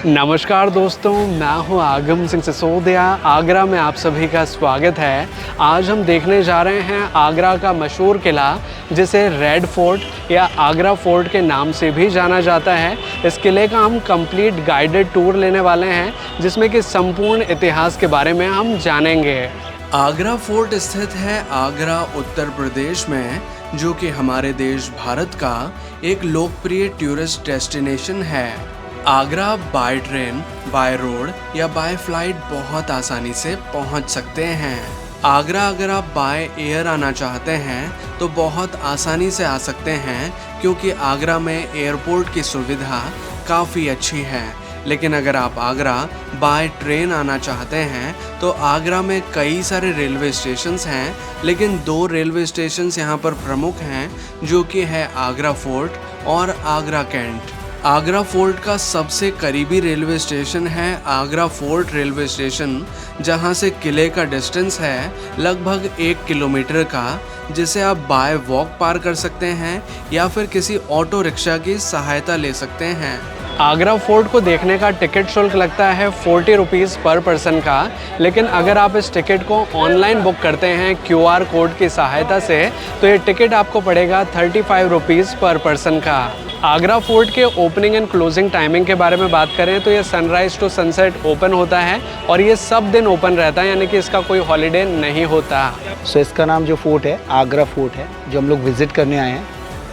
नमस्कार दोस्तों, मैं हूं आगम सिंह सिसोदिया। आगरा में आप सभी का स्वागत है। आज हम देखने जा रहे हैं आगरा का मशहूर किला, जिसे रेड फोर्ट या आगरा फोर्ट के नाम से भी जाना जाता है। इस किले का हम कंप्लीट गाइडेड टूर लेने वाले हैं, जिसमें कि संपूर्ण इतिहास के बारे में हम जानेंगे। आगरा फोर्ट स्थित है आगरा, उत्तर प्रदेश में, जो कि हमारे देश भारत का एक लोकप्रिय टूरिस्ट डेस्टिनेशन है। Agra by train, by road या बाय फ्लाइट बहुत आसानी से पहुंच सकते हैं। आगरा अगर आप बाय एयर आना चाहते हैं तो बहुत आसानी से आ सकते हैं, क्योंकि आगरा में एयरपोर्ट की सुविधा काफ़ी अच्छी है। लेकिन अगर आप आगरा बाय ट्रेन आना चाहते हैं तो आगरा में कई सारे रेलवे स्टेशंस हैं, लेकिन दो रेलवे स्टेशंस यहाँ पर प्रमुख हैं, जो कि है आगरा फोर्ट और आगरा कैंट। आगरा फोर्ट का सबसे करीबी रेलवे स्टेशन है आगरा फोर्ट रेलवे स्टेशन, जहां से किले का डिस्टेंस है लगभग 1 किलोमीटर का, जिसे आप बाय वॉक पार कर सकते हैं या फिर किसी ऑटो रिक्शा की सहायता ले सकते हैं। आगरा फोर्ट को देखने का टिकट शुल्क लगता है 40 रुपीज़ पर पर्सन का, लेकिन अगर आप इस टिकट को ऑनलाइन बुक करते हैं QR कोड की सहायता से, तो ये टिकट आपको पड़ेगा 35 रुपीज़ पर पर्सन का। आगरा फोर्ट के ओपनिंग एंड क्लोजिंग टाइमिंग के बारे में बात करें तो ये सनराइज़ टू सनसेट ओपन होता है और ये सब दिन ओपन रहता है, यानी कि इसका कोई हॉलीडे नहीं होता। इसका नाम जो फोर्ट है आगरा फोर्ट है, जो हम लोग विज़िट करने आए हैं।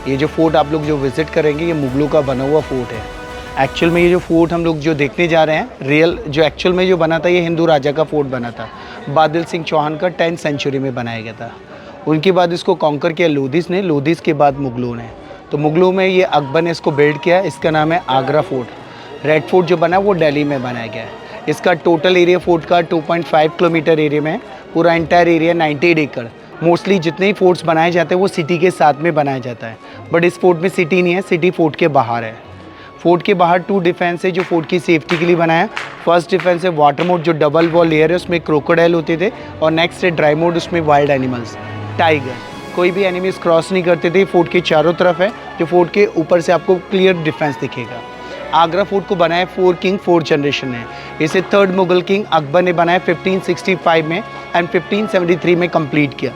ये जो फोर्ट आप लोग जो विज़िट करेंगे, ये मुगलों का बना हुआ फोर्ट है। एक्चुअल में ये जो फोर्ट हम लोग जो देखने जा रहे हैं, रियल जो एक्चुअल में जो बना था, ये हिंदू राजा का फोर्ट बना था। बादल सिंह चौहान का 10th सेंचुरी में बनाया गया था। उनके बाद इसको कॉन्कर किया लोधीस ने, लोधीस के बाद मुगलों ने। तो मुगलों में ये अकबर ने इसको बिल्ड किया। इसका नाम है आगरा फोर्ट। रेड फोर्ट जो बना वो दिल्ली में बनाया गया है। इसका टोटल एरिया फोर्ट का 2.5 किलोमीटर एरिया में, पूरा एंटायर एरिया 98 एकड़। मोस्टली जितने ही फोर्ट्स बनाए जाते हैं वो सिटी के साथ में बनाया जाता है, बट इस फोर्ट में सिटी नहीं है, सिटी फोर्ट के बाहर है। फोर्ट के बाहर 2 डिफेंस है जो फोर्ट की सेफ्टी के लिए बनाया। फर्स्ट डिफेंस है वाटर मोड, जो डबल वॉल लेयर है, उसमें क्रोकोडाइल होते थे, और नेक्स्ट है ड्राई मोड, उसमें वाइल्ड एनिमल्स, टाइगर, कोई भी एनिमीज क्रॉस नहीं करते थे। फोर्ट के चारों तरफ है, जो फोर्ट के ऊपर से आपको क्लियर डिफेंस दिखेगा। आगरा फोर्ट को बनाया 4 किंग 4 जनरेशन ने। इसे 3rd मुगल किंग अकबर ने बनाया 1565 में एंड 1573 में कंप्लीट किया।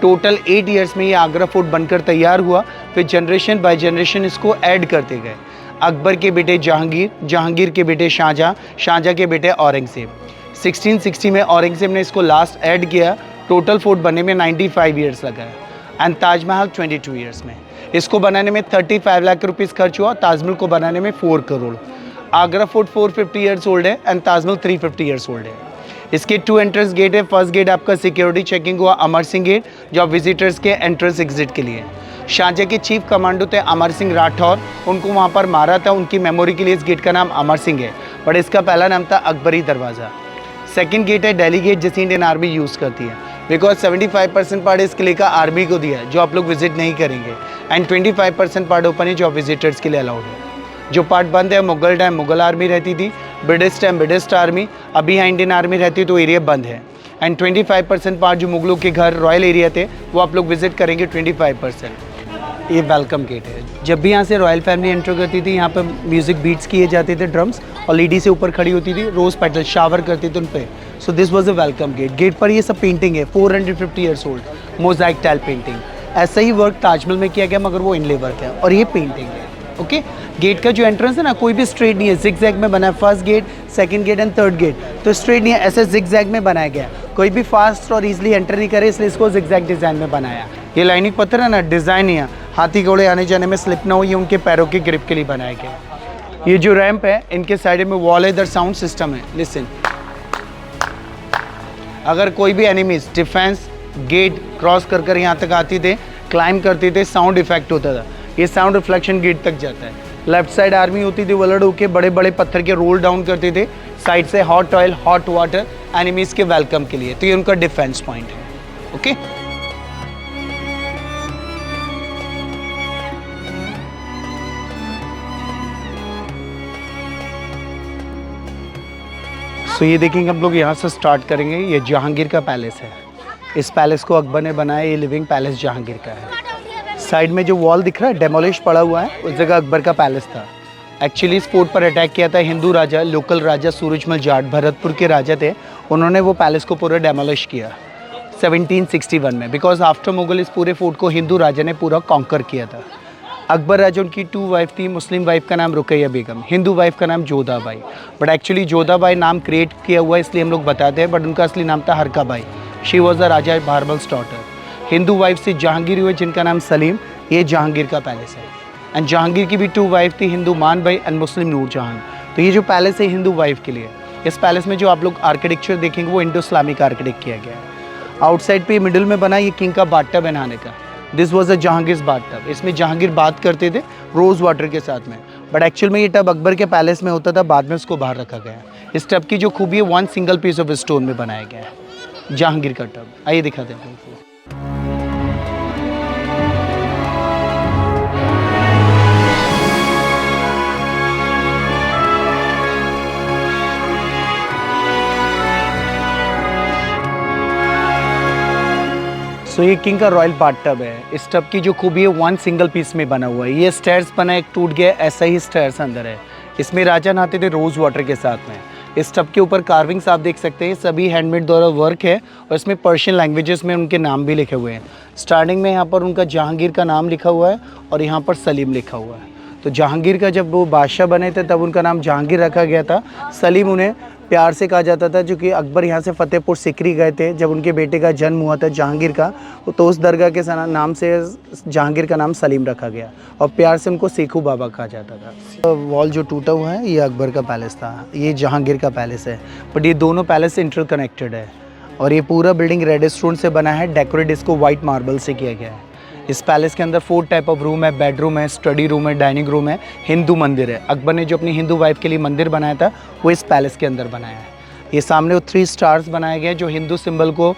टोटल 8 ईयर्स में ये आगरा फोर्ट बनकर तैयार हुआ। फिर जनरेशन बाय जनरेशन इसको ऐड करते गए। अकबर के बेटे जहांगीर, जहांगीर के बेटे शाहजहाँ, शाहजहाँ के बेटे औरंगजेब। 1660 में औरंगजेब ने इसको लास्ट ऐड किया। टोटल फोर्ट बनने में 95 ईयर्स लगा है। एंड ताजमहल 22 ईयर्स में। इसको बनाने में 35 लाख रुपीस खर्च हुआ। ताजमहल को बनाने में 4 crore. Agra fort 450 years old है एंड ताजमहल 350 ईयर्स ओल्ड है। इसके 2 एंट्रेंस गेट है। फर्स्ट गेट आपका सिक्योरिटी चेकिंग हुआ अमर सिंह गेट, जो विजिटर्स के एंट्रेंस एग्जिट के लिए। शाहजहाँ के चीफ कमांडो थे अमर सिंह राठौर, उनको वहाँ पर मारा था, उनकी मेमोरी के लिए इस गेट का नाम अमर सिंह है, बट इसका पहला नाम था अकबरी दरवाज़ा। सेकंड गेट है दिल्ली गेट, जिसे इंडियन आर्मी यूज़ करती है, बिकॉज 75% पार्ट इस किले का आर्मी को दिया है, जो आप लोग विजिट नहीं करेंगे, एंड 25% पार्ट ओपन है, जो आप विजिटर्स के लिए अलाउड है। जो पार्ट बंद है, मुगल टाइम मुगल आर्मी रहती थी, ब्रिटिश टाइम ब्रिटिश आर्मी, अभी यहाँ इंडियन आर्मी रहती है, तो एरिया बंद है। एंड 25% पार्ट जो मुगलों के घर रॉयल एरिया थे, वो आप लोग विजिट करेंगे 25%। ये वेलकम गेट है। जब भी यहाँ से रॉयल फैमिली एंटर करती थी, यहाँ पर म्यूजिक बीट्स किए जाते थे, ड्रम्स, और लेडी से ऊपर खड़ी होती थी, रोज़ पेटल शावर करती थी उन पे। So this was a welcome gate. Gate पर ये सब पेंटिंग है, 450 years old, mosaic tile painting. ऐसा ही वर्क ताजमहल में किया गया, मगर वो इनले वर्क है, और ये पेंटिंग है। ओके, गेट का जो एंट्रेंस है ना, कोई भी स्ट्रेट नहीं है, जिग जैग में बना है। First gate, second gate and third gate तो स्ट्रेट नहीं है, ऐसे जिग जैग में बनाया गया। कोई भी फास्ट और इजीली एंटर नहीं करे, इसलिए इसको जिग जैग डिज़ाइन में बनाया। ये लाइनिंग पत्थर है ना, डिज़ाइन ही है, हाथी घोड़े आने जाने में स्लिप ना हो, ये उनके पैरों की ग्रिप के लिए बनाया गया। ये जो रैंप है, इनके साइड में वॉल है, इधर साउंड सिस्टम है। लिसन, अगर कोई भी एनिमीज डिफेंस गेट क्रॉस कर कर यहाँ तक आती थे, क्लाइंब करते थे, साउंड इफेक्ट होता था। ये साउंड रिफ्लेक्शन गेट तक जाता है। लेफ्ट साइड आर्मी होती थी, वलड़ होके बड़े बड़े पत्थर के रोल डाउन करते थे। साइड से hot oil, hot water enemies के वेलकम के लिए, तो ये उनका डिफेंस पॉइंट है। ओके, तो ये देखेंगे हम लोग, यहाँ से स्टार्ट करेंगे। ये जहांगीर का पैलेस है। इस पैलेस को अकबर ने बनाया। ये लिविंग पैलेस जहांगीर का है। साइड में जो वॉल दिख रहा है डेमोलिश पड़ा हुआ है, उस जगह अकबर का पैलेस था। एक्चुअली इस फोर्ट पर अटैक किया था हिंदू राजा, लोकल राजा सूरजमल जाट, भरतपुर के राजा थे। उन्होंने वो पैलेस को पूरा डेमोलिश किया 1761 में, बिकॉज आफ्टर मुगल इस पूरे फोर्ट को हिंदू राजा ने पूरा कॉन्कर किया था। अकबर राजा उनकी 2 वाइफ थी, मुस्लिम वाइफ का नाम रुकैया बेगम, हिंदू वाइफ का नाम जोधाबाई। बट एक्चुअली जोधाबाई नाम क्रिएट किया हुआ है इसलिए हम लोग बताते हैं, बट उनका असली नाम था Harkabai. She was the Raja Bharmal's daughter. Hindu wife से जहांगीर हुए जिनका नाम सलीम, ये जहांगीर का पैलेस है। एंड जहांगीर की भी 2 वाइफ थी, हिंदू मान भाई एंड मुस्लिम नूरजहान। तो ये जो पैलेस है हिंदू वाइफ के लिए। इस पैलेस में जो आप लोग आर्किटेक्चर देखेंगे वो इंडो इस्लामिक आर्किटेक्ट किया गया है। आउटसाइड पे मिडिल में बना ये किंग का बाथटब है नहाने का। This was a Jahangir bathtub. इसमें जहांगीर बात करते थे रोज़ वाटर के साथ में, बट एक्चुअल में ये टब अकबर के पैलेस में होता था, बाद में उसको बाहर रखा गया है। इस टब की जो खूबी है 1 सिंगल पीस ऑफ स्टोन में बनाया गया है, जहांगीर का टब। आइए दिखाते हैं आपको। सो ये किंग का रॉयल बाथटब है। इस टब की जो खूबी है 1 सिंगल पीस में बना हुआ है। ये स्टेयर्स बना एक टूट गया, ऐसा ही स्टेयर्स अंदर है। इसमें राजा नहाते थे रोज़ वाटर के साथ में। इस टब के ऊपर कार्विंग्स आप देख सकते हैं, सभी हैंडमेड द्वारा वर्क है और इसमें पर्शियन लैंग्वेजेस में उनके नाम भी लिखे हुए हैं। स्टार्टिंग में यहाँ पर उनका जहांगीर का नाम लिखा हुआ है और यहाँ पर सलीम लिखा हुआ है। तो जहांगीर का जब वो बादशाह बने थे तब उनका नाम जहांगीर रखा गया था। सलीम उन्हें प्यार से कहा जाता था, क्योंकि अकबर यहाँ से फतेहपुर सिकरी गए थे जब उनके बेटे का जन्म हुआ था जहांगीर का, तो उस दरगाह के नाम से जहांगीर का नाम सलीम रखा गया और प्यार से उनको सेखू बाबा कहा जाता था। वॉल जो टूटा हुआ है ये अकबर का पैलेस था, ये जहांगीर का पैलेस है, बट ये दोनों पैलेस इंटरकनेक्टेड है। और ये पूरा बिल्डिंग रेड स्टोन से बना है, डेकोरेट इसको वाइट मार्बल से किया गया है। इस पैलेस के अंदर 4 टाइप ऑफ रूम है, बेडरूम है, स्टडी रूम है, डाइनिंग रूम है, हिंदू मंदिर है। अकबर ने जो अपनी हिंदू वाइफ के लिए मंदिर बनाया था वो इस पैलेस के अंदर बनाया है। ये सामने वो 3 स्टार्स बनाए गए जो हिंदू सिंबल को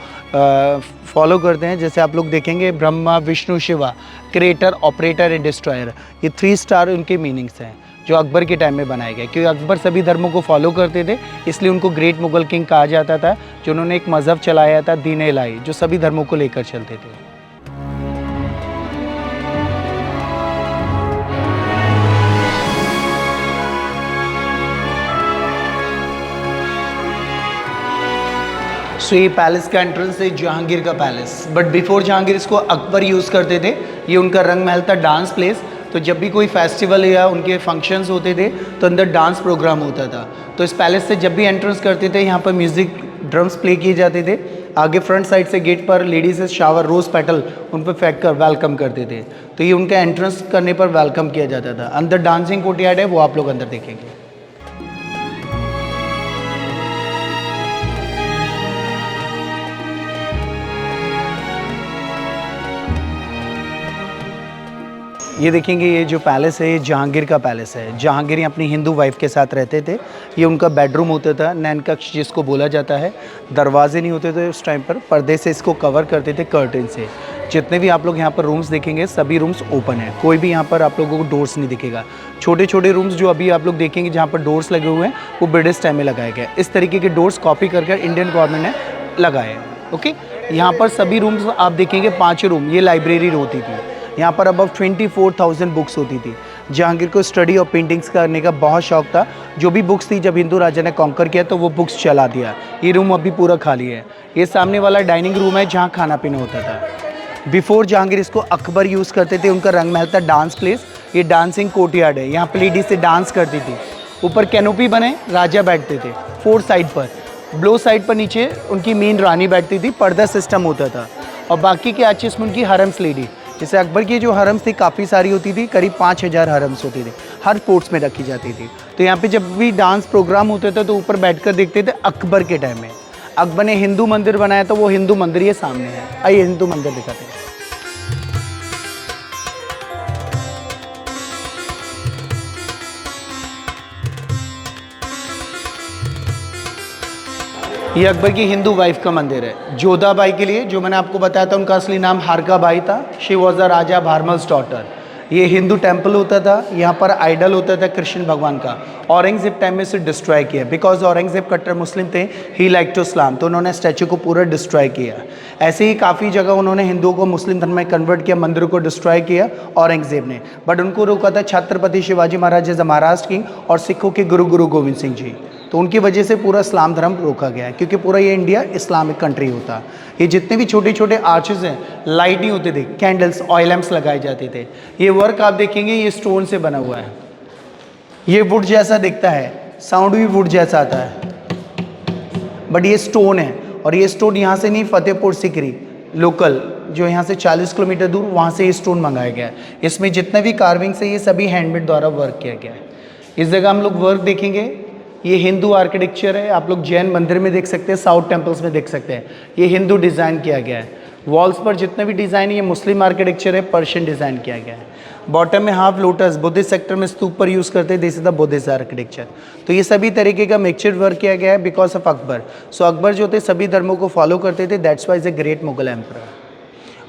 फॉलो करते हैं। जैसे आप लोग देखेंगे Brahma Vishnu Shiva, creator operator and destroyer, ये 3 स्टार उनके मीनिंग्स हैं जो अकबर के टाइम में बनाए गए। क्योंकि अकबर सभी धर्मों को फॉलो करते थे, इसलिए उनको ग्रेट मुगल किंग कहा जाता था, जो उन्होंने एक मज़हब चलाया था दीन इलाही, जो सभी धर्मों को लेकर चलते थे। सो ये पैलेस का एंट्रेंस है जहांगीर का पैलेस, बट बिफोर जहांगीर इसको अकबर यूज़ करते थे। ये उनका रंग महल था, डांस प्लेस। तो जब भी कोई फेस्टिवल या उनके फंक्शंस होते थे तो अंदर डांस प्रोग्राम होता था। तो इस पैलेस से जब भी एंट्रेंस करते थे यहाँ पर म्यूज़िक ड्रम्स प्ले किए जाते थे। आगे फ्रंट साइड से गेट पर लेडीज़ शावर रोज़ पेटल उन पर फेंक कर वेलकम करते थे। तो ये उनका एंट्रेंस करने पर वेलकम किया जाता था। अंदर डांसिंग कोर्टयार्ड है, वो आप लोग अंदर देखेंगे। ये देखेंगे ये जो पैलेस है ये जहांगीर का पैलेस है। जहांगीर अपनी हिंदू वाइफ के साथ रहते थे। ये उनका बेडरूम होता था, नैन कक्ष जिसको बोला जाता है। दरवाजे नहीं होते थे उस टाइम पर, पर्दे से इसको कवर करते थे, कर्टन से। जितने भी आप लोग यहाँ पर रूम्स देखेंगे सभी रूम्स ओपन है, कोई भी यहाँ पर आप लोगों को डोर्स नहीं दिखेगा। छोटे छोटे रूम्स जो अभी आप लोग देखेंगे जहाँ पर डोर्स लगे हुए हैं वो ब्रिटिश टाइम में लगाए गए। इस तरीके के डोर्स कॉपी कर इंडियन गवर्नमेंट ने लगाए हैं। ओके, यहाँ पर सभी रूम्स आप देखेंगे 5 रूम, ये लाइब्रेरी होती थी। यहाँ पर अबव 24,000 बुक्स होती थी। जहांगीर को स्टडी और पेंटिंग्स करने का बहुत शौक था। जो भी बुक्स थी जब हिंदू राजा ने कॉन्कर किया तो वो बुक्स चला दिया। ये रूम अभी पूरा खाली है। ये सामने वाला डाइनिंग रूम है जहाँ खाना पीना होता था। बिफोर जहांगीर इसको अकबर यूज़ करते थे। उनका रंग महल था डांस प्लेस। ये डांसिंग कोर्टयार्ड है, यहाँ पर लेडीज से डांस करती थी। ऊपर कैनोपी बने, राजा बैठते थे 4 साइड पर। ब्लो साइड पर नीचे उनकी मेन रानी बैठती थी, पर्दा सिस्टम होता था। और बाकी के आर्चेस में उनकी हरम्स लेडी, जैसे अकबर की जो हरम्स थी काफ़ी सारी होती थी, करीब 5000 हरम्स होती थी, हर फोर्ट्स में रखी जाती थी। तो यहाँ पे जब भी डांस प्रोग्राम होते थे तो ऊपर बैठकर देखते थे। अकबर के टाइम में अकबर ने हिंदू मंदिर बनाया, तो वो हिंदू मंदिर ये सामने है। आइए हिंदू मंदिर दिखाते हैं। ये अकबर की हिंदू वाइफ का मंदिर है, जोधाबाई के लिए, जो मैंने आपको बताया था उनका असली नाम हरकाबाई था। She was the Raja Bharmal's daughter. ये हिंदू टेम्पल होता था, यहाँ पर आइडल होता था कृष्ण भगवान का। औरंगजेब टाइम में इसे डिस्ट्रॉय किया, बिकॉज औरंगजेब कट्टर मुस्लिम थे, ही लाइक टू इस्लाम, तो उन्होंने स्टैचू को पूरा डिस्ट्रॉय किया। ऐसे ही काफ़ी जगह उन्होंने हिंदुओं को मुस्लिम धर्म में कन्वर्ट किया, मंदिरों को डिस्ट्रॉय किया औरंगजेब ने, बट उनको रोका था Chhatrapati Shivaji Maharaj as a Maharashtra king और सिखों के गुरु गोविंद सिंह जी। तो उनकी वजह से पूरा इस्लाम धर्म रोका गया है, क्योंकि पूरा ये इंडिया इस्लामिक कंट्री होता। ये जितने भी छोटे छोटे आर्चेज हैं, लाइट नहीं होते थे, कैंडल्स, ऑयल लैंप्स लगाए जाते थे। ये वर्क आप देखेंगे ये स्टोन से बना हुआ है, ये वुड जैसा दिखता है, साउंड भी वुड जैसा आता है, बट ये स्टोन है। और ये स्टोन यहाँ से नहीं, फतेहपुर सिकरी लोकल जो यहाँ से 40 किलोमीटर दूर, वहाँ से ये स्टोन मंगाया गया है। इसमें जितने भी कार्विंग्स है ये सभी हैंडमेड द्वारा वर्क किया गया है। इस जगह हम लोग वर्क देखेंगे, ये हिंदू आर्किटेक्चर है, आप लोग जैन मंदिर में देख सकते हैं, साउथ टेम्पल्स में देख सकते हैं, ये हिंदू डिज़ाइन किया गया है। वॉल्स पर जितने भी डिज़ाइन है ये मुस्लिम आर्किटेक्चर है, पर्शियन डिज़ाइन किया गया है। बॉटम में हाफ लोटस बुद्धिस्ट सेक्टर में स्तूप पर यूज़ करते हैं, this is the Buddhist architecture. तो ये सभी तरीके का मिक्सचर वर्क किया गया है बिकॉज ऑफ अकबर। सो अकबर जो थे सभी धर्मों को फॉलो करते थे, that's wise a great Mughal emperor.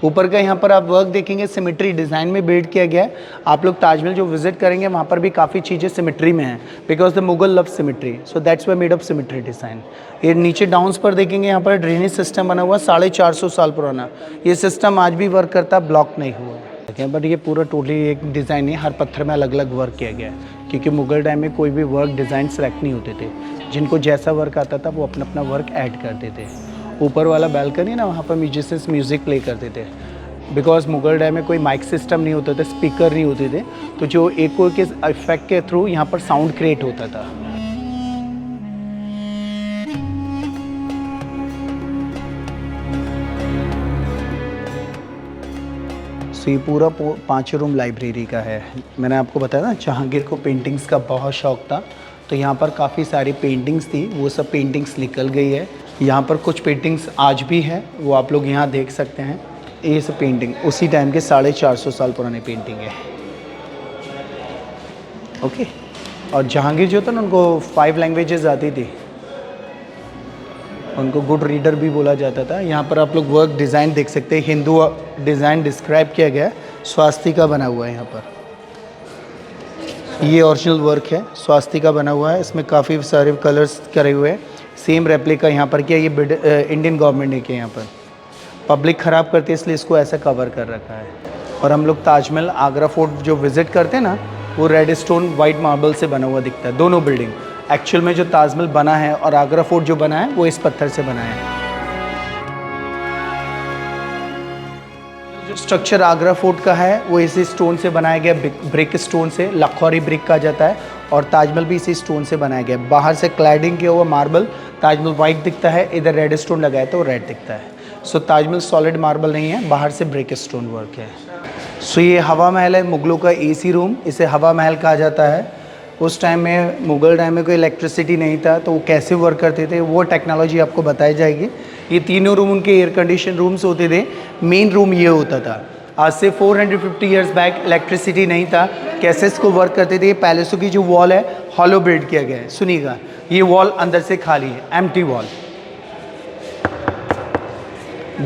ऊपर का यहाँ पर आप वर्क देखेंगे सिमेट्री डिज़ाइन में बिल्ड किया गया है। आप लोग ताजमहल जो विजिट करेंगे वहाँ पर भी काफ़ी चीज़ें सिमेट्री में हैं, because the Mughal love symmetry, so that's why made of symmetry design. ये नीचे डाउन्स पर देखेंगे, यहाँ पर ड्रेनेज सिस्टम बना हुआ 450 साल पुराना। ये सिस्टम आज भी वर्क करता, ब्लॉक नहीं हुआ है। बट ये पूरा टोटली एक डिज़ाइन है, हर पत्थर में अलग अलग वर्क किया गया है, क्योंकि मुगल टाइम में कोई भी वर्क डिज़ाइन सेलेक्ट नहीं होते थे, जिनको जैसा वर्क आता था वो अपना अपना वर्क ऐड करते थे। ऊपर वाला बैल्कनी ना, वहाँ पर म्यूजिशियंस म्यूज़िक प्ले करते थे, बिकॉज मुगल टाइम में कोई माइक सिस्टम नहीं होता था, स्पीकर नहीं होते थे, तो जो एको के इफेक्ट के थ्रू यहाँ पर साउंड क्रिएट होता था। सो ये पूरा 5 रूम लाइब्रेरी का है। मैंने आपको बताया ना जहांगीर को पेंटिंग्स का बहुत शौक था, तो यहाँ पर काफ़ी सारी पेंटिंग्स थी, वो सब पेंटिंग्स निकल गई है। यहाँ पर कुछ पेंटिंग्स आज भी हैं, वो आप लोग यहाँ देख सकते हैं। ये सब पेंटिंग उसी टाइम के 450 साल पुरानी पेंटिंग है। ओके। और जहांगीर जो था ना, उनको 5 लैंग्वेजेस आती थी, उनको गुड रीडर भी बोला जाता था। यहाँ पर आप लोग वर्क डिज़ाइन देख सकते हैं, हिंदू डिज़ाइन डिस्क्राइब किया गया है, स्वास्तिका बना हुआ है यहाँ पर। ये ओरिजिनल वर्क है, स्वास्तिका बना हुआ है, इसमें काफ़ी सारे कलर्स करे हुए हैं। सेम रेप्लिका यहाँ पर किया, ये इंडियन गवर्नमेंट ने किया। यहाँ पर पब्लिक ख़राब करती है, इसलिए इसको ऐसा कवर कर रखा है। और हम लोग ताजमहल, आगरा फोर्ट जो विज़िट करते हैं ना, वो रेड स्टोन वाइट मार्बल से बना हुआ दिखता है, दोनों बिल्डिंग। एक्चुअल में जो ताजमहल बना है और आगरा फोर्ट जो बना है वो इस पत्थर से बना है। जो स्ट्रक्चर आगरा फोर्ट का है वो इसी स्टोन से बनाया गया, ब्रिक स्टोन से, लखौरी ब्रिक कहा जाता है, और ताजमहल भी इसी स्टोन से बनाया गया। बाहर से क्लैडिंग किया हुआ मार्बल, ताजमहल वाइट दिखता है, इधर रेड स्टोन लगाया तो रेड दिखता है। सो ताजमहल सॉलिड मार्बल नहीं है, बाहर से ब्रिक स्टोन वर्क है। सो ये हवा महल है, मुगलों का एसी रूम, इसे हवा महल कहा जाता है। उस टाइम में मुगल टाइम में कोई इलेक्ट्रिसिटी नहीं था, तो वो कैसे वर्क करते थे वो टेक्नोलॉजी आपको बताई जाएगी। ये तीनों रूम उनके एयर कंडीशन रूम्स होते थे। मेन रूम ये होता था। आज से 450 ईयर्स बैक इलेक्ट्रिसिटी नहीं था, कैसे इसको वर्क करते थे। पैलेसों की जो वॉल है हॉलो बिल्ड किया गया है, सुनिएगा, ये वॉल अंदर से खाली है, एम्प्टी वॉल,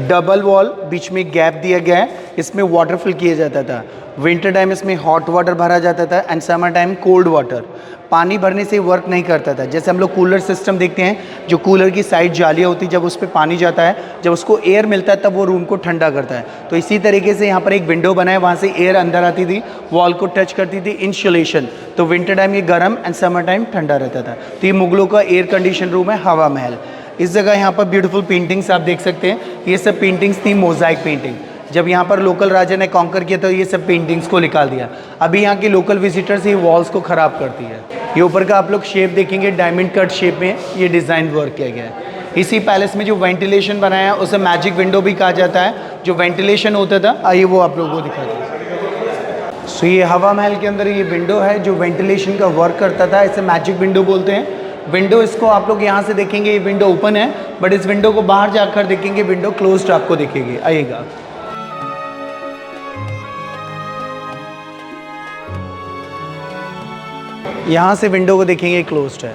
डबल वॉल, बीच में गैप दिया गया है, इसमें वाटर फिल किया जाता था। विंटर टाइम इसमें हॉट वाटर भरा जाता था and summer time cold water. पानी भरने से वर्क नहीं करता था। जैसे हम लोग कूलर सिस्टम देखते हैं, जो कूलर की साइड जालियाँ होती है, जब उस पर पानी जाता है, जब उसको एयर मिलता है तब वो रूम को ठंडा करता है। तो इसी तरीके से यहाँ पर एक विंडो बना है, वहाँ से एयर अंदर आती थी, वॉल को टच करती थी, इंसुलेशन। तो विंटर टाइम ये गर्म एंड समर टाइम ठंडा रहता था। तो ये मुगलों का एयर कंडीशन रूम है, हवा महल। इस जगह यहाँ पर ब्यूटीफुल पेंटिंग्स आप देख सकते हैं, ये सब पेंटिंग्स थी मोज़ाइक पेंटिंग। जब यहाँ पर लोकल राजा ने कॉन्कर किया तो ये सब पेंटिंग्स को निकाल दिया। अभी यहाँ के लोकल विजिटर्स ये वॉल्स को ख़राब करती है। ये ऊपर का आप लोग शेप देखेंगे, डायमंड कट शेप में ये डिज़ाइन वर्क किया गया है। इसी पैलेस में जो वेंटिलेशन बनाया है उसे मैजिक विंडो भी कहा जाता है। जो वेंटिलेशन होता था, आइए वो आप लोगों को दिखाते हैं। सो ये हवा महल के अंदर ये विंडो है जो वेंटिलेशन का वर्क करता था, इसे मैजिक विंडो बोलते हैं। विंडो, इसको आप लोग यहाँ से देखेंगे, ये विंडो ओपन है, बट इस विंडो को बाहर जाकर देखेंगे, विंडो क्लोज्ड आपको दिखेगी। आइएगा, यहाँ से विंडो को देखेंगे, क्लोज्ड है।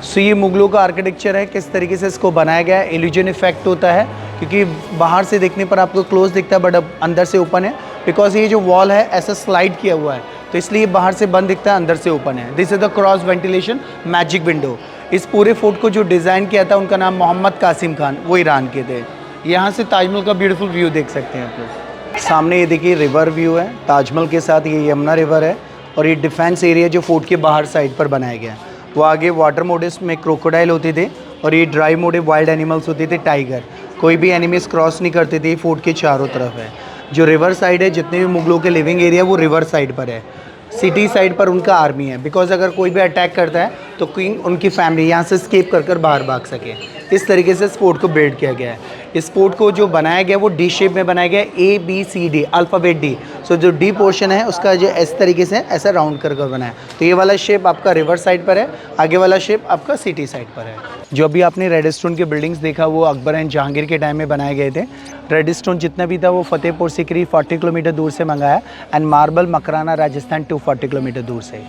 सो ये मुगलों का आर्किटेक्चर है, किस तरीके से इसको बनाया गया है। इल्यूजन इफेक्ट होता है, क्योंकि बाहर से देखने पर आपको क्लोज दिखता है, बट अब अंदर से ओपन है, बिकॉज ये जो वॉल है ऐसा स्लाइड किया हुआ है, तो इसलिए बाहर से बंद दिखता है, अंदर से ओपन है। This is the cross ventilation magic window. इस पूरे फोर्ट को जो डिज़ाइन किया था उनका नाम मोहम्मद कासिम खान, वो ईरान के थे। यहाँ से ताजमहल का ब्यूटीफुल व्यू देख सकते हैं आप लोग। सामने ये देखिए रिवर व्यू है ताजमहल के साथ, ये यमुना रिवर है और ये डिफेंस एरिया जो फोर्ट के बाहर साइड पर बनाया गया है। वो आगे वाटर मोड्स में क्रोकोडाइल होते थे और ये ड्राई मोड वाइल्ड एनिमल्स होते थे, टाइगर। कोई भी एनिमीज क्रॉस नहीं करते थे, फोर्ट के चारों तरफ है। जो रिवर साइड है, जितने भी मुगलों के लिविंग एरिया वो रिवर साइड पर है। सिटी साइड पर उनका आर्मी है, बिकॉज अगर कोई भी अटैक करता है तो किंग उनकी फैमिली यहाँ से स्केप कर बाहर भाग सके। इस तरीके से इस फोर्ट को बिल्ड किया गया है। इस फोर्ट को जो बनाया गया वो डी शेप में बनाया गया है, ABCD अल्फ़ाबेट D। सो जो डी पोर्शन है उसका जो इस तरीके से ऐसा राउंड कर बना है। तो ये वाला शेप आपका रिवर साइड पर है, आगे वाला शेप आपका सिटी साइड पर है। जो अभी आपने रेड स्टोन के बिल्डिंग्स देखा वो अकबर एंड जहांगीर के टाइम में बनाए गए थे। रेड स्टोन जितना भी था वो फतेहपुर सिकरी 40 किलोमीटर दूर से मंगाया, and marble Makrana Rajasthan 240 kilometre दूर से।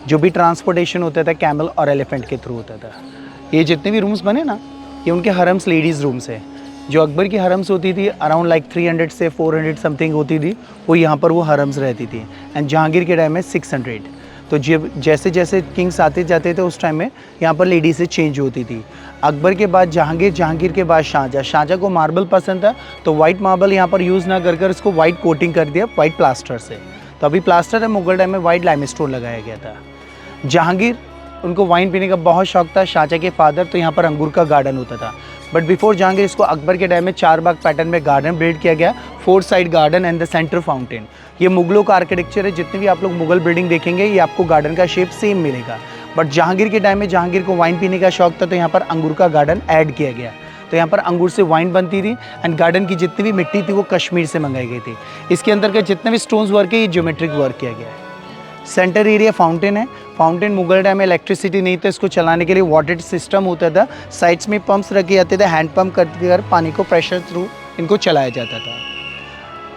जो भी ट्रांसपोर्टेशन होता था कैमल और एलिफेंट के थ्रू होता था। ये जितने भी रूम्स बने ना, ये उनके हरम्स लेडीज़ रूम्स है। जो अकबर की हरम्स होती थी अराउंड लाइक 300 से 400 समथिंग होती थी, वो यहाँ पर वो हरम्स रहती थी। एंड जहांगीर के टाइम में 600। तो जब जैसे जैसे किंग्स आते जाते थे उस टाइम में यहाँ पर लेडीज़ें चेंज होती थी। अकबर के बाद जहांगीर, जहांगीर के बाद शाहजहाँ। शाहजहाँ को मार्बल पसंद था तो वाइट मार्बल यहाँ पर यूज़ ना कर इसको वाइट कोटिंग कर दिया वाइट प्लास्टर से। तो अभी प्लास्टर है, मुगल टाइम में वाइट लाइमस्टोन लगाया गया था। जहांगीर उनको वाइन पीने का बहुत शौक था। शाहजहाँ के फादर, तो यहाँ पर अंगूर का गार्डन होता था। बट बिफोर जहांगीर इसको अकबर के टाइम में 4 बाग पैटर्न में गार्डन बिल्ड किया गया, 4 side garden and the centre fountain. ये मुगलों का आर्किटेक्चर है। जितने भी आप लोग मुगल बिल्डिंग देखेंगे ये आपको गार्डन का शेप सेम मिलेगा। बट जहांगीर के टाइम में जहांगीर को वाइन पीने का शौक था तो यहाँ पर अंगूर का गार्डन ऐड किया गया। तो यहाँ पर अंगूर से वाइन बनती थी एंड गार्डन की जितनी भी मिट्टी थी वो कश्मीर से मंगाई गई थी। इसके अंदर के जितने भी स्टोन्स वर्क है ये ज्योमेट्रिक वर्क किया गया है। सेंटर एरिया फाउंटेन है। फाउंटेन मुगल टाइम में इलेक्ट्रिसिटी नहीं था, इसको चलाने के लिए वाटर सिस्टम होता था। साइड्स में पंप्स रखे जाते थे, हैंड पंप करके पानी को प्रेशर थ्रू इनको चलाया जाता था।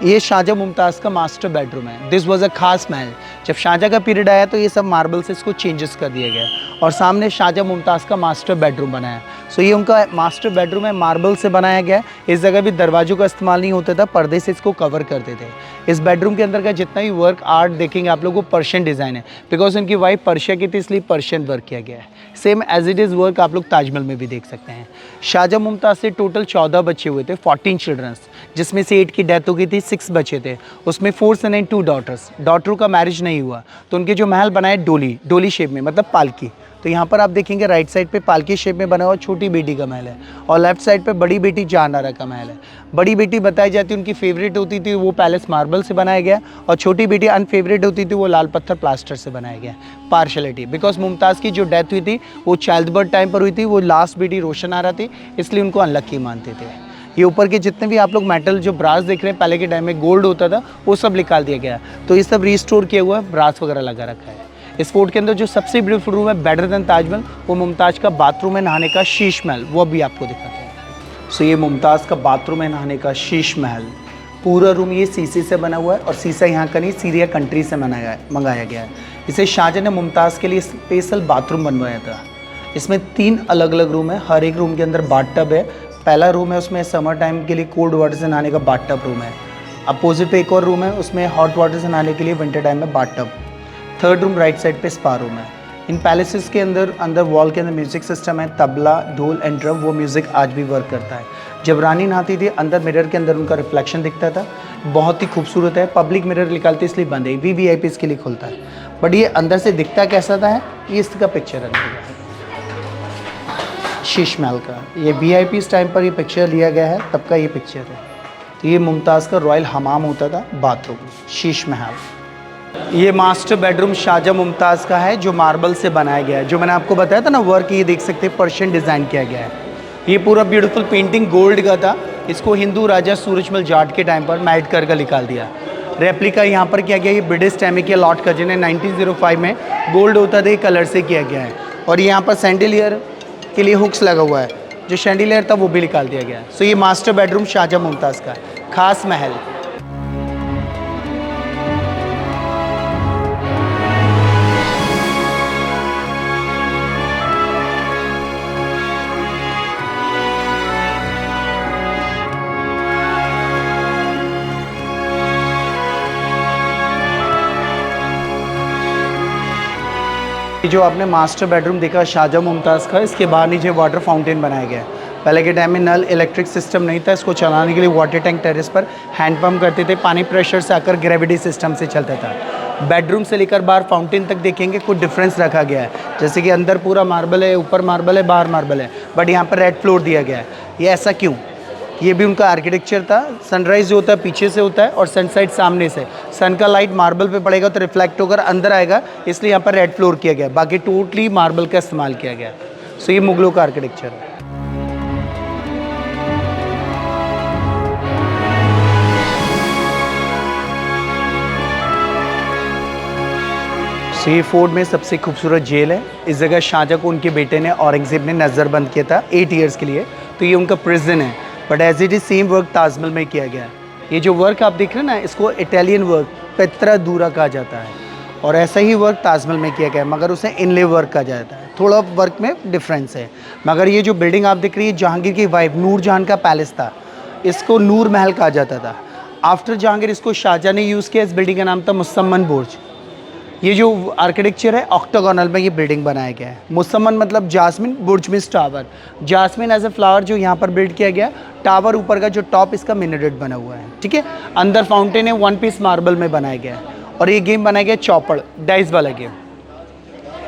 ये शाहजहाँ मुमताज़ का मास्टर बेडरूम है। दिस वाज अ खास महल। जब शाहजहाँ का पीरियड आया तो ये सब मार्बल से इसको चेंजेस कर दिया गया और सामने शाहजहाँ मुमताज़ का मास्टर बेडरूम बनाया। सो ये उनका मास्टर बेडरूम है, मार्बल से बनाया गया। इस जगह भी दरवाजों का इस्तेमाल नहीं होता था, पर्दे से इसको कवर करते थे। इस बेडरूम के अंदर का जितना भी वर्क आर्ट देखेंगे आप लोग वो पर्शियन डिज़ाइन है, बिकॉज उनकी वाइफ पर्शिया की थी इसलिए पर्शियन वर्क किया गया है। Same as it is work आप लोग ताजमहल में भी देख सकते हैं। शाहजहाँ मुमताज़ से टोटल 14 बच्चे हुए थे, 14 चिल्ड्रंस, जिसमें से 8 की डेथ हो गई थी, 6 बच्चे थे। उसमें 4 सन एंड 2 डॉटर्स। डॉटरों का मैरिज नहीं हुआ तो उनके जो महल बनाए डोली शेप में, मतलब पालकी। तो यहाँ पर आप देखेंगे राइट साइड पे पालकी शेप में बना हुआ छोटी बेटी का महल है और लेफ्ट साइड पे बड़ी बेटी जहानारा का महल है। बड़ी बेटी बताई जाती है उनकी फेवरेट होती थी, वो पैलेस मार्बल से बनाया गया, और छोटी बेटी अनफेवरेट होती थी, वो लाल पत्थर प्लास्टर से बनाया गया। पार्शलिटी, बिकॉज मुमताज़ की जो डेथ हुई थी वो चाइल्ड बर्थ टाइम पर हुई थी, वो लास्ट बेटी रोशनारा थी, इसलिए उनको अनलक्की मानते थे। ये ऊपर के जितने भी आप लोग मेटल जो ब्रास देख रहे हैं, पहले के टाइम में गोल्ड होता था, वो सब निकाल दिया गया। तो ये सब रिस्टोर किया हुआ है, ब्रास वगैरह लगा रखा है। इस फोर्ट के अंदर जो सबसे ब्यूटीफुल रूम है, बेटर देन ताजमहल, वो मुमताज़ का बाथरूम है नहाने का, शीश महल, वो भी आपको दिखाते हैं। सो ये मुमताज़ का बाथरूम है नहाने का, शीश महल। पूरा रूम ये शीशे से बना हुआ है और शीशा यहाँ का नहीं, सीरिया कंट्री से मंगाया गया है। इसे शाहजहाँ ने मुमताज़ के लिए स्पेशल बाथरूम बनवाया था। इसमें 3 अलग अलग रूम है, हर एक रूम के अंदर बाथटब है। पहला रूम है उसमें समर टाइम के लिए कोल्ड वाटर से नहाने का बाथटब रूम है। अपोजिट पे एक और रूम है, उसमें हॉट वाटर से नहाने के लिए विंटर टाइम में bathtub. Third room right side पे स्पा रूम है। इन पैलेसेस के अंदर वॉल के अंदर म्यूजिक सिस्टम है, तबला, ढोल एंड ड्रम, वो म्यूज़िक आज भी वर्क करता है। जब रानी नहाती थी अंदर मिरर के अंदर उनका रिफ्लेक्शन दिखता था, बहुत ही खूबसूरत है। पब्लिक मिरर निकालते इसलिए बंद है, VVIPs के लिए खुलता है। बट ये अंदर से दिखता कैसा था है, ये इसका पिक्चर है शीश महल का। ये VIPs टाइम पर ये पिक्चर लिया गया है, तब का ये पिक्चर है। तो ये मुमताज़ का रॉयल हमाम होता था, बाथरूम, शीश महल। ये मास्टर बेडरूम शाहजहाँ मुमताज़ का है जो मार्बल से बनाया गया है। जो मैंने आपको बताया था ना वर्क, ये देख सकते हैं पर्शियन डिज़ाइन किया गया है। ये पूरा ब्यूटीफुल पेंटिंग गोल्ड का था। इसको हिंदू राजा सूरजमल जाट के टाइम पर मैट कर निकाल दिया। रेप्लिका यहाँ पर किया गया, ये ब्रिटिश टाइम किया लॉर्ड कर्जन ने 1905 में, गोल्ड होता था, ये कलर से किया गया है। और यहाँ पर सैंडलियर के लिए हुक्स लगा हुआ है, जो शैंडिलियर था वो भी निकाल दिया गया। सो ये मास्टर बेडरूम शाहजहाँ मुमताज़ का खास महल। ये जो आपने मास्टर बेडरूम देखा शाहजहाँ मुमताज़ का, इसके बाहर नीचे वाटर फाउंटेन बनाया गया है। पहले के टाइम में नल इलेक्ट्रिक सिस्टम नहीं था, इसको चलाने के लिए वाटर टैंक टेरेस पर हैंड पंप करते थे, पानी प्रेशर से आकर ग्रेविटी सिस्टम से चलता था। बेडरूम से लेकर बाहर फाउंटेन तक देखेंगे कुछ डिफरेंस रखा गया है, जैसे कि अंदर पूरा मार्बल है, ऊपर मार्बल है, बाहर मार्बल है, बट यहाँ पर रेड फ्लोर दिया गया है। ये ऐसा क्यों? ये भी उनका आर्किटेक्चर था। सनराइज़ जो होता है पीछे से होता है और सनसेट सामने से। सन का लाइट मार्बल पे पड़ेगा तो रिफ्लेक्ट होकर अंदर आएगा, इसलिए यहाँ पर रेड फ्लोर किया गया। बाकी टोटली मार्बल का इस्तेमाल किया गया। सो ये मुगलों का आर्किटेक्चर है। सो ये फोर्ट में सबसे खूबसूरत जेल है। इस जगह शाहजहाँ को उनके बेटे ने औरंगजेब ने नज़रबंद किया था 8 ईयर्स के लिए, तो ये उनका प्रिजन है। But as it is same work Taj Mahal में किया गया है। ये जो वर्क आप देख रहे हैं ना, इसको इटालियन वर्क पेत्रा दूरा कहा जाता है, और ऐसा ही वर्क ताजमहल में किया गया है, मगर उसे इनले वर्क कहा जाता है। थोड़ा वर्क में डिफरेंस है। मगर ये जो बिल्डिंग आप देख रही है, जहांगीर की वाइफ नूरजहां का पैलेस था, इसको नूर महल कहा जाता था। आफ्टर जहांगीर इसको शाहजहाँ ने यूज़ किया। इस बिल्डिंग का नाम था मुसम्मन बुर्ज। ये जो आर्किटेक्चर है ऑक्टागोनल में ये बिल्डिंग बनाया गया है। मुसम्मन मतलब jasmine, Burj means tower. Jasmine as a flower जो यहाँ पर बिल्ड किया गया। टावर ऊपर का जो टॉप इसका मिनरेट बना हुआ है, ठीक है। अंदर फाउंटेन है, 1 पीस मार्बल में बनाया गया है। और ये गेम बनाया गया चौपड़, डाइस वाला गेम।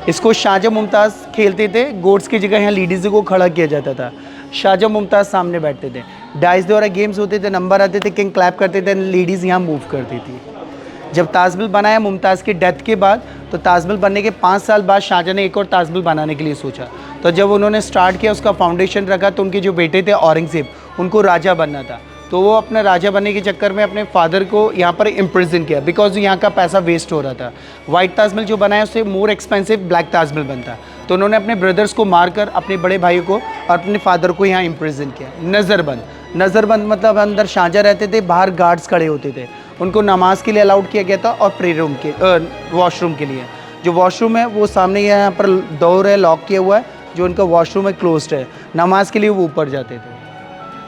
इसको शाहजहाँ मुमताज़ खेलते थे। गोट्स की जगह यहाँ लेडीज़ को खड़ा किया जाता था। शाहजहाँ मुमताज़ सामने बैठते थे। डाइस द्वारा गेम्स होते थे, नंबर आते थे, किंग क्लैप करते थे, लेडीज़ यहाँ मूव करती थी। जब ताजमहल बनाया मुमताज़ की डेथ के बाद, तो ताजमहल बनने के 5 साल बाद शाहजहाँ ने एक और ताजमहल बनाने के लिए सोचा। तो जब उन्होंने स्टार्ट किया, उसका फाउंडेशन रखा, तो उनके जो बेटे थे औरंगजेब, उनको राजा बनना था। तो वो अपने राजा बनने के चक्कर में अपने फादर को यहाँ पर इम्प्रिजन किया, बिकॉज यहाँ का पैसा वेस्ट हो रहा था। वाइट ताजमहल जो बनाया उससे मोर एक्सपेंसिव ब्लैक ताजमहल बनता। तो उन्होंने अपने ब्रदर्स को मारकर अपने बड़े भाई को और अपने फादर को यहाँ इम्प्रिजन किया। नज़रबंद, नज़रबंद मतलब अंदर शाहजहाँ रहते थे, बाहर गार्ड्स खड़े होते थे। उनको नमाज के लिए अलाउड किया गया था और प्रे रूम के वॉशरूम के लिए। जो वॉशरूम है वो सामने यहाँ पर डोर है, लॉक किया हुआ है। जो उनका वॉशरूम है क्लोज्ड है। नमाज के लिए वो ऊपर जाते थे,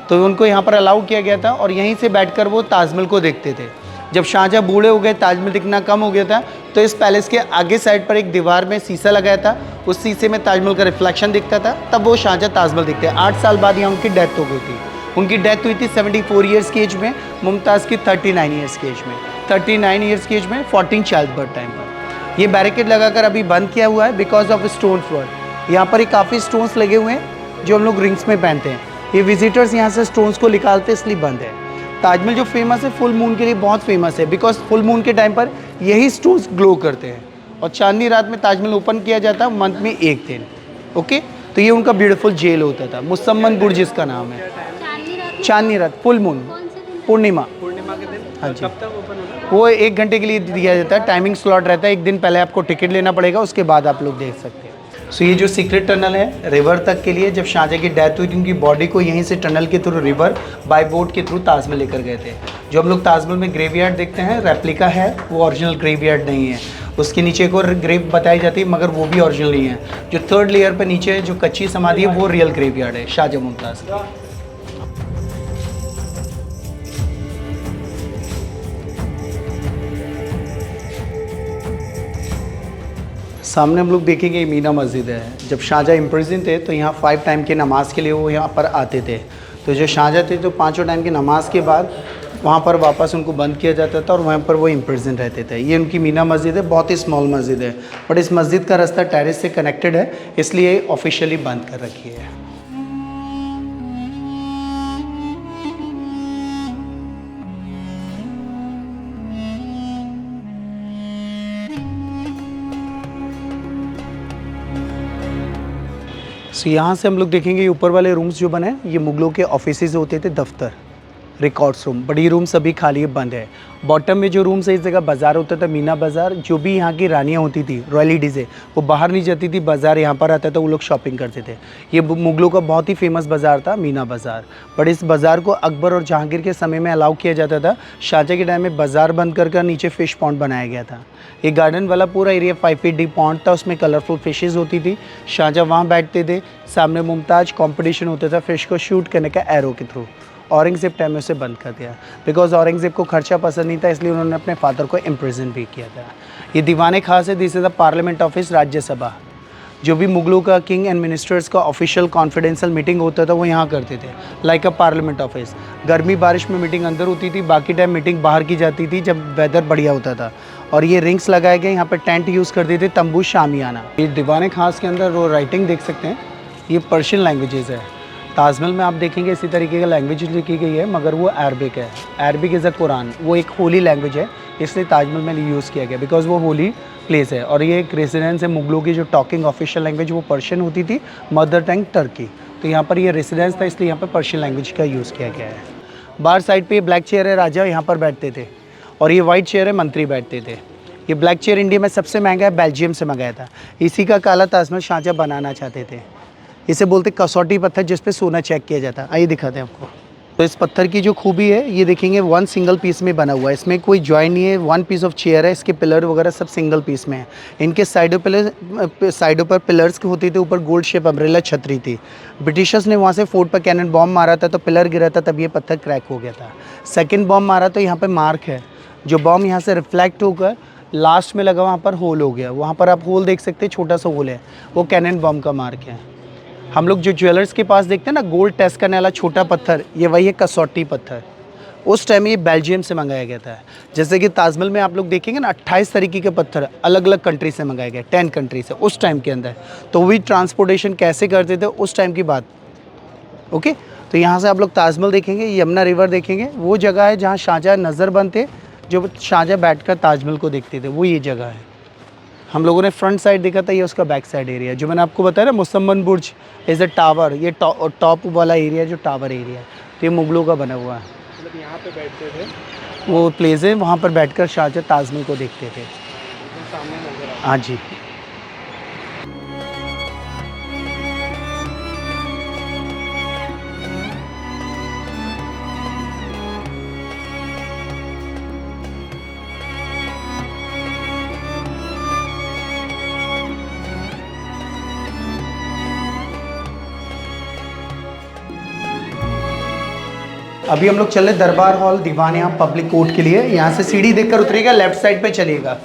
तो उनको यहाँ पर अलाउ किया गया था और यहीं से बैठकर वो ताजमहल को देखते थे। जब शाहजहाँ बूढ़े हो गए, ताजमहल दिखना कम हो गया था, तो इस पैलेस के आगे साइड पर एक दीवार में शीशा लगाया था। उस शीशे में ताजमहल का रिफ्लेक्शन दिखता था, तब वो शाहजहाँ ताजमहल दिखते। 8 साल बाद यहाँ उनकी डेथ हो गई थी। उनकी डेथ हुई थी 74 ईयर्स की एज में, मुमताज़ की 39 ईयर्स की एज में। 39 ईयर्स की एज में 14 चाइल्ड बर्थ टाइम पर। ये बैरिकेड लगाकर अभी बंद किया हुआ है बिकॉज ऑफ स्टोन फ्लोर। यहाँ पर काफ़ी स्टोन्स लगे हुए हैं जो हम लोग रिंग्स में पहनते हैं। ये विजिटर्स यहाँ से स्टोन्स को निकालते हैं, इसलिए बंद है। ताजमहल जो फेमस है फुल मून के लिए बहुत फेमस है, बिकॉज फुल मून के टाइम पर यही स्टोन्स ग्लो करते हैं। और चांदनी रात में ताजमहल ओपन किया जाता है, मंथ में 1 दिन। ओके, तो ये उनका ब्यूटीफुल जेल होता था। मुसम्मन बुर्ज इसका नाम है। चांदनी रात, फुल मून, पूर्णिमा के दिन। हाँ जी। कब तक ओपन होता है? वो 1 घंटे के लिए दिया जाता है, टाइमिंग स्लॉट रहता है। 1 दिन पहले आपको टिकट लेना पड़ेगा, उसके बाद आप लोग देख सकते हैं। सो ये जो सीक्रेट टनल है रिवर तक के लिए, जब शाहजहाँ की डेथ हुई थी उनकी बॉडी को यहीं से टनल के थ्रू रिवर बाय बोट के थ्रू ताजमहल लेकर गए थे। जो हम लोग ताजमहल में ग्रेवयार्ड देखते हैं, रेप्लिका है, वो ओरिजिनल ग्रेवयार्ड नहीं है। उसके नीचे एक और ग्रेव बताई जाती है, मगर वो भी ओरिजिनल नहीं है। जो 3rd लेयर पर नीचे जो कच्ची समाधि है, वो रियल ग्रेवयार्ड है शाहजहाँ मुमताज़ की। सामने हम लोग देखेंगे ये मीना मस्जिद है। जब शाहजहाँ इम्प्रिजन थे तो यहाँ 5 टाइम की नमाज़ के लिए वो यहाँ पर आते थे। तो जो शाहजहाँ थे तो 5 टाइम की नमाज़ के बाद वहाँ पर वापस उनको बंद किया जाता था और वहाँ पर वो इम्प्रिजन रहते थे। ये उनकी मीना मस्जिद है, बहुत ही स्मॉल मस्जिद है, बट इस मस्जिद का रास्ता टेरेस से कनेक्टेड है, इसलिए ऑफिशियली बंद कर रखी है। सो यहाँ से हम लोग देखेंगे ये ऊपर वाले रूम्स जो बने हैं, ये मुगलों के ऑफिसेज होते थे, दफ्तर, रिकॉर्ड्स रूम, बट ये रूम सभी खाली है, बंद है। बॉटम में जो रूम्स है, इस जगह बाज़ार होता था, मीना बाज़ार। जो भी यहाँ की रानियाँ होती थी, रॉयल लेडीज़ है, वो बाहर नहीं जाती थी, बाज़ार यहाँ पर आता था, वो लोग शॉपिंग करते थे। ये मुगलों का बहुत ही फेमस बाज़ार था, मीना बाज़ार। बट इस बाज़ार को अकबर और जहांगीर के समय में अलाउ किया जाता था। शाहजहाँ के टाइम में बाज़ार बंद कर नीचे फ़िश पॉन्ड बनाया गया था। ये गार्डन वाला पूरा एरिया 5 फीट डीप पॉन्ड था, उसमें कलरफुल फिशेज़ होती थी। शाहजहाँ वहाँ बैठते थे, सामने मुमताज़, कॉम्पिटिशन होता था फ़िश को शूट करने का एरो के थ्रू। औरंगज़ेब टाइम में उसे बंद कर दिया, बिकॉज औरंगज़ेब को खर्चा पसंद नहीं था, इसलिए उन्होंने अपने फादर को इम्प्रिजन भी किया था। ये दीवान खास है, this is the parliament office, Rajya Sabha. जो भी मुगलों का किंग एंड मिनिस्टर्स का ऑफिशियल कॉन्फिडेंशियल मीटिंग होता था वो यहाँ करते थे, लाइक अ पार्लियामेंट ऑफिस। गर्मी बारिश में मीटिंग अंदर होती थी, बाकी टाइम मीटिंग बाहर की जाती थी जब वेदर बढ़िया होता था। और ये रिंग्स लगाए गए, यहाँ पर टेंट यूज़ करते थे, तंबू शामियाना। ये दीवान खास के अंदर वो राइटिंग देख सकते हैं, ये पर्शियन लैंग्वेजेस है। ताजमहल में आप देखेंगे इसी तरीके का लैंग्वेज लिखी गई है, मगर वो अरबिक है। अरबिक इज़ अ कुरान, वो एक होली लैंग्वेज है, इसलिए ताजमहल में यूज़ किया गया, बिकॉज वो होली प्लेस है। और ये एक रेसिडेंस है मुगलों की, जो टॉकिंग ऑफिशियल लैंग्वेज वो पर्शियन होती थी, मदर टंग टर्की। तो यहाँ पर ये रेसिडेंस था, इसलिए यहाँ पर पर्शियन लैंग्वेज का यूज़ किया गया है। बाहर साइड पे ये ब्लैक चेयर है, राजा यहाँ पर बैठते थे, और ये वाइट चेयर है, मंत्री बैठते थे। ये ब्लैक चेयर इंडिया में सबसे महंगा है, बेल्जियम से मंगाया था। इसी का काला ताजमहल शाहजहाँ बनाना चाहते थे। इसे बोलते कसौटी पत्थर, जिस पे सोना चेक किया जाता है। आइए दिखाते हैं आपको। तो इस पत्थर की जो खूबी है, ये देखेंगे वन सिंगल पीस में बना हुआ है, इसमें कोई जॉइन नहीं है, वन पीस ऑफ चेयर है। इसके पिलर वगैरह सब सिंगल पीस में है। इनके साइडों पर पिलर्स होते थे, ऊपर गोल्ड शेप अम्ब्रेला छतरी थी। ब्रिटिशर्स ने वहाँ से फोर्ट पर कैनन बॉम्ब मारा था, तो पिलर गिरा था, तब ये पत्थर क्रैक हो गया था। सेकेंड बॉम्ब मारा तो यहाँ पर मार्क है, जो बॉम्ब यहाँ से रिफ्लेक्ट होकर लास्ट में लगा, वहाँ पर होल हो गया। वहाँ पर आप होल देख सकते हैं, छोटा सा होल है, वो कैनन बॉम्ब का मार्क है। हम लोग जो ज्वेलर्स के पास देखते हैं ना, गोल्ड टेस्ट करने वाला छोटा पत्थर, ये वही है कसौटी पत्थर। उस टाइम ये बेल्जियम से मंगाया गया था। जैसे कि ताजमहल में आप लोग देखेंगे ना, 28 तरीके के पत्थर अलग अलग कंट्री से मंगाए गए, 10 कंट्री से उस टाइम के अंदर। तो वही ट्रांसपोर्टेशन कैसे करते थे उस टाइम की बात। ओके, तो यहाँ से आप लोग ताजमहल देखेंगे, यमुना रिवर देखेंगे, वो जगह है जहाँ शाहजहाँ नज़रबंद थे, जो शाहजहाँ बैठकर ताजमहल को देखते थे, वो ये जगह है। हम लोगों ने फ्रंट साइड देखा था, ये उसका बैक साइड एरिया, जो मैंने आपको बताया ना, मुसम्मन बुर्ज इज़ अ टावर, ये टॉप वाला एरिया जो टावर एरिया है, तो ये मुगलों का बना हुआ है। मतलब यहाँ पे बैठते थे, वो प्लेस है, वहाँ पर बैठकर शाहजहाँ ताजमहल को देखते थे। सामने नजर आता है। हाँ जी। अभी हम लोग चल रहे दरबार हॉल दीवान आम पब्लिक कोर्ट के लिए। यहाँ से सीढ़ी देखकर उतरिएगा, लेफ्ट साइड पे चलिएगा।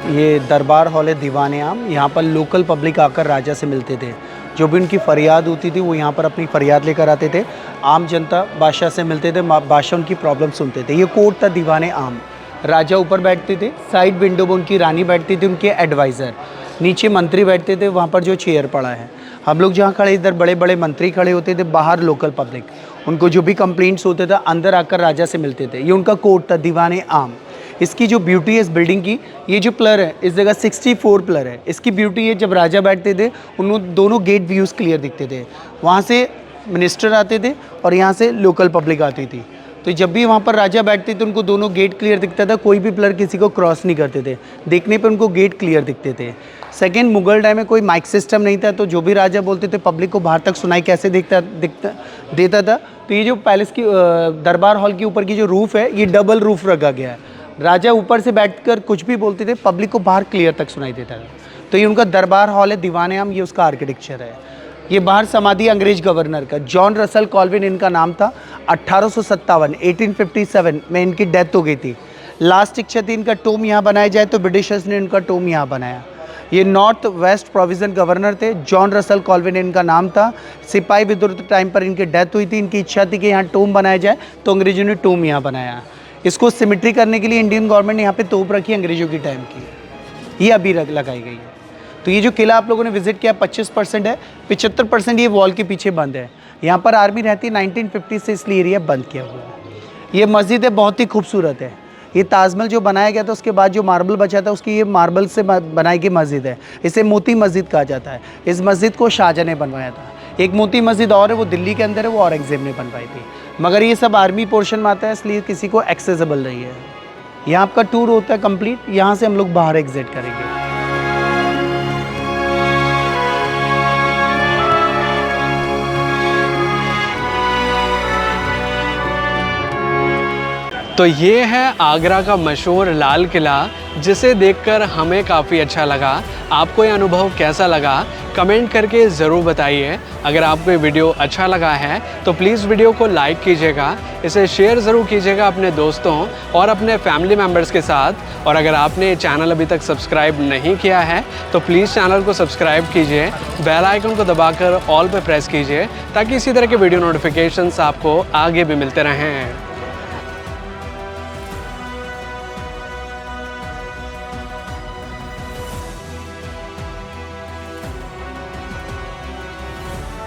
ये दरबार हॉल है दीवान आम। यहाँ पर लोकल पब्लिक आकर राजा से मिलते थे, जो भी उनकी फरियाद होती थी वो यहाँ पर अपनी फरियाद लेकर आते थे। आम जनता बादशाह से मिलते थे, बादशाह उनकी प्रॉब्लम सुनते थे। ये कोर्ट था दीवान आम। राजा ऊपर बैठते थे, साइड विंडो में उनकी रानी बैठती थी, उनके एडवाइज़र। नीचे मंत्री बैठते थे, वहाँ पर जो चेयर पड़ा है। हम लोग जहाँ खड़े, इधर बड़े बड़े मंत्री खड़े होते थे, बाहर लोकल पब्लिक, उनको जो भी कंप्लेंट्स होते थे अंदर आकर राजा से मिलते थे। ये उनका कोर्ट था दीवान आम। इसकी जो ब्यूटी है इस बिल्डिंग की, ये जो पिलर है इस जगह 64 पिलर है। इसकी ब्यूटी है, जब राजा बैठते थे उन दोनों गेट व्यूज़ क्लियर दिखते थे। वहाँ से मिनिस्टर आते थे और यहाँ से लोकल पब्लिक आती थी। तो जब भी वहाँ पर राजा बैठते थे उनको दोनों गेट क्लियर दिखता था, कोई भी पिलर किसी को क्रॉस नहीं करते थे। देखने पे उनको गेट क्लियर दिखते थे। सेकंड, मुगल टाइम में कोई माइक सिस्टम नहीं था, तो जो भी राजा बोलते थे पब्लिक को बाहर तक सुनाई कैसे देता था। तो ये जो पैलेस की दरबार हॉल के ऊपर की जो रूफ़ है, ये डबल रूफ़ रखा गया है। राजा ऊपर से बैठकर कुछ भी बोलते थे, पब्लिक को बाहर क्लियर तक सुनाई देता था। तो ये उनका दरबार हॉल है दीवान आम, ये उसका आर्किटेक्चर है। ये बाहर समाधि अंग्रेज गवर्नर का जॉन रसल कॉल्विन इनका नाम था। 1857 में इनकी डेथ हो गई थी। लास्ट इच्छा थी इनका टोम यहाँ बनाया जाए, तो ब्रिटिशर्स ने इनका टोम यहाँ बनाया। ये नॉर्थ वेस्ट प्रोविजन गवर्नर थे, जॉन रसल कॉल्विन इनका नाम था। सिपाही विद्रोह टाइम पर इनकी डेथ हुई थी। इनकी इच्छा थी कि यहाँ टोम बनाया जाए, तो अंग्रेजों ने टोम यहाँ बनाया। इसको सिमेट्री करने के लिए इंडियन गवर्नमेंट ने यहाँ पे तोप रखी अंग्रेजों की टाइम की, ये अभी लगाई गई है। तो ये जो किला आप लोगों ने विजिट किया 25% है, 75% ये वॉल के पीछे बंद है। यहाँ पर आर्मी रहती है 1950 से, इसलिए एरिया बंद किया हुआ है। ये मस्जिद है, बहुत ही खूबसूरत है। ये ताजमहल जो बनाया गया था उसके बाद जो मार्बल बचा था उसकी ये मार्बल से बनाई गई मस्जिद है। इसे मोती मस्जिद कहा जाता है। इस मस्जिद को शाहजहाँ ने बनवाया था। एक मोती मस्जिद और है, वो दिल्ली के अंदर है, वो औरंगज़ेब ने बनवाई थी, मगर ये सब आर्मी पोर्शन में आता है, इसलिए किसी को एक्सेसिबल नहीं है। यहाँ आपका टूर होता है कंप्लीट। यहाँ से हम लोग बाहर एग्जिट करेंगे। तो ये है आगरा का मशहूर लाल किला, जिसे देखकर हमें काफ़ी अच्छा लगा। आपको ये अनुभव कैसा लगा कमेंट करके ज़रूर बताइए। अगर आपको ये वीडियो अच्छा लगा है तो प्लीज़ वीडियो को लाइक कीजिएगा, इसे शेयर ज़रूर कीजिएगा अपने दोस्तों और अपने फैमिली मेम्बर्स के साथ। और अगर आपने चैनल अभी तक सब्सक्राइब नहीं किया है तो प्लीज़ चैनल को सब्सक्राइब कीजिए, बेल आइकन को दबाकर ऑल पे प्रेस कीजिए ताकि इसी तरह के वीडियो नोटिफिकेशंस आपको आगे भी मिलते रहें।